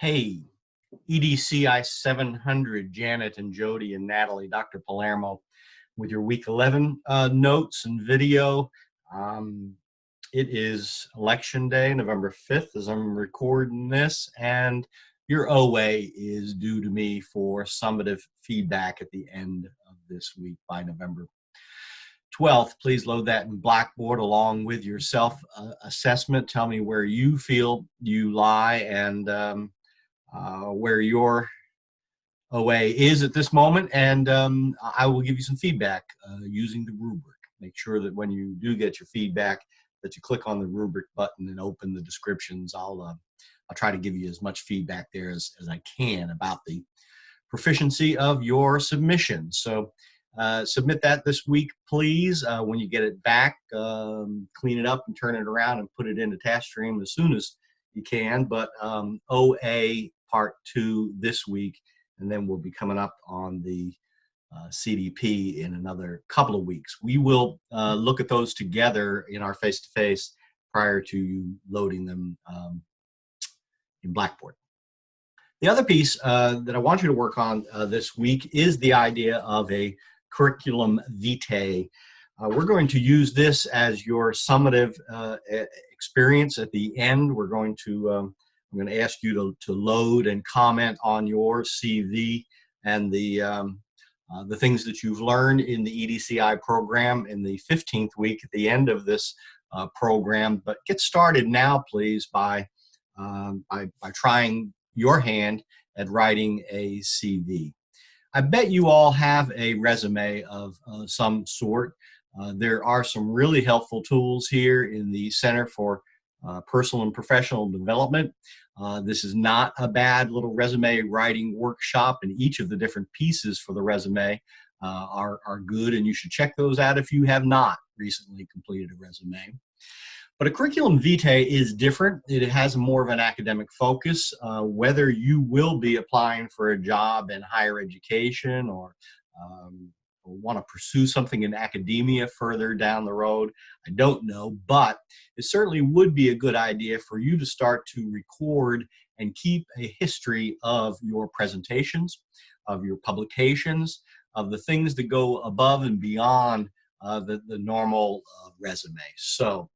Hey, EDCI 700, Janet and Jody and Natalie, Dr. Palermo, with your week 11 notes and video. Um, it is election day, November 5th, as I'm recording this, and your OA is due to me for summative feedback at the end of this week by November 12th. Please load that in Blackboard along with your self-assessment. Tell me where you feel you lie and where your OA is at this moment, and I will give you some feedback using the rubric. Make sure that when you do get your feedback that you click on the rubric button and open the descriptions. I'll try to give you as much feedback there as I can about the proficiency of your submission. So submit that this week, please. When you get it back, clean it up and turn it around and put it into TaskStream as soon as you can. But OA Part 2 this week, and then we'll be coming up on the CDP in another couple of weeks. We will look at those together in our face-to-face prior to you loading them in Blackboard. The other piece that I want you to work on this week is the idea of a curriculum vitae. We're going to use this as your summative experience at the end. We're going to I'm going to ask you to load and comment on your CV and the things that you've learned in the EDCI program in the 15th week at the end of this program. But get started now, please, by trying your hand at writing a CV. I bet you all have a resume of some sort. There are some really helpful tools here in the Center for Personal and Professional Development. This is not a bad little resume writing workshop, and each of the different pieces for the resume are good, and you should check those out if you have not recently completed a resume. But a curriculum vitae is different. It has more of an academic focus. Whether you will be applying for a job in higher education or want to pursue something in academia further down the road, I don't know, but it certainly would be a good idea for you to start to record and keep a history of your presentations, of your publications, of the things that go above and beyond the normal resume. So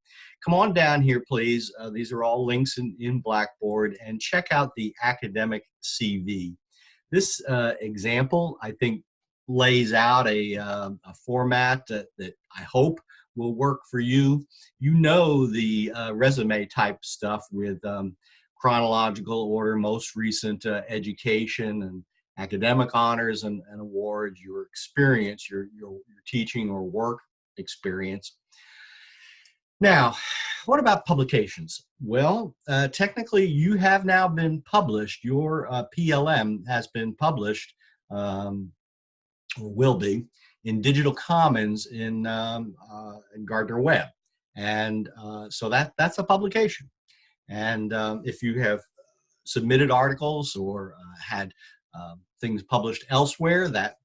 come on down here, please. These are all links in Blackboard, and check out the academic CV. This example, I think, lays out a format that I hope will work for you. You know the resume type stuff with chronological order, most recent education and academic honors and awards, your experience, your teaching or work experience. Now, what about publications? Well, technically you have now been published. Your PLM has been published, or will be, in Digital Commons in Gardner Web. And so that's a publication. And if you have submitted articles or had things published elsewhere, that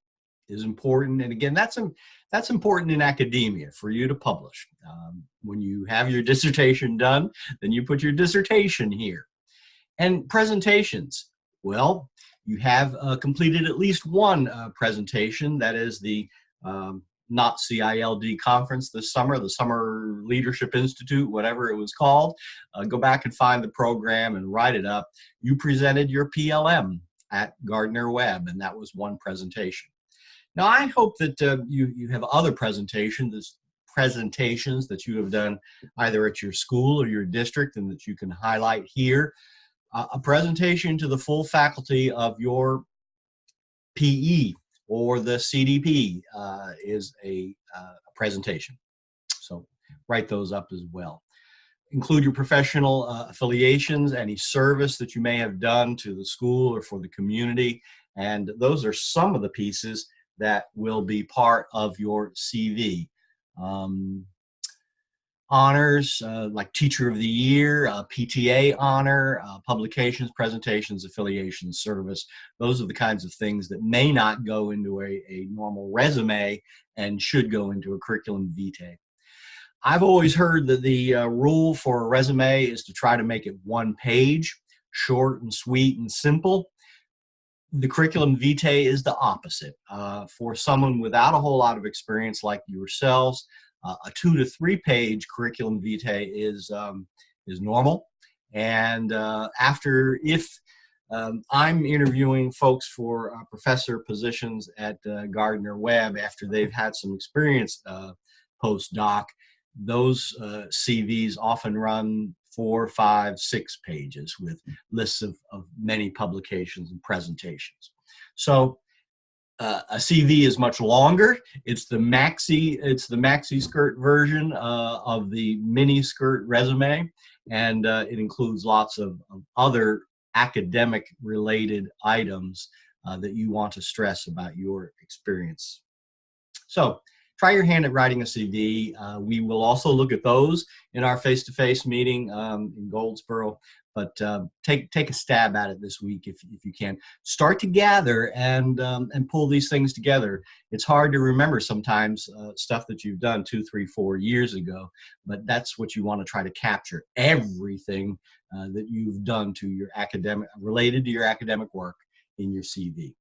is important. And again, that's important in academia for you to publish. When you have your dissertation done, then you put your dissertation here. And presentations, well, you have completed at least one presentation. That is the not CILD conference this summer, the Summer Leadership Institute, whatever it was called. Go back and find the program and write it up. You presented your PLM at Gardner Web, and that was one presentation. Now, I hope that you have other presentations that you have done either at your school or your district and that you can highlight here. A presentation to the full faculty of your PE or the CDP is a presentation. So write those up as well. Include your professional affiliations, any service that you may have done to the school or for the community. And those are some of the pieces that will be part of your CV. Honors like Teacher of the Year, PTA honor, publications, presentations, affiliations, service. Those are the kinds of things that may not go into a normal resume and should go into a curriculum vitae. I've always heard that the rule for a resume is to try to make it one page. short and sweet and simple. The curriculum vitae is the opposite. For someone without a whole lot of experience like yourselves, a 2 to 3 page curriculum vitae is normal. And if I'm interviewing folks for professor positions at Gardner Webb after they've had some experience postdoc, those CVs often run 4, 5, 6 pages with lists of many publications and presentations. So a CV is much longer. It's the maxi skirt version of the mini skirt resume, and it includes lots of other academic related items that you want to stress about your experience. So try your hand at writing a CV. We will also look at those in our face-to-face meeting in Goldsboro, but take a stab at it this week if you can. Start to gather and pull these things together. It's hard to remember sometimes stuff that you've done 2, 3, 4 years ago, but that's what you want to try to capture, everything that you've done to your related to your academic work in your CV.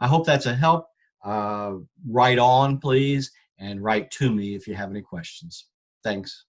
I hope that's a help. Write on, please, and write to me if you have any questions. Thanks.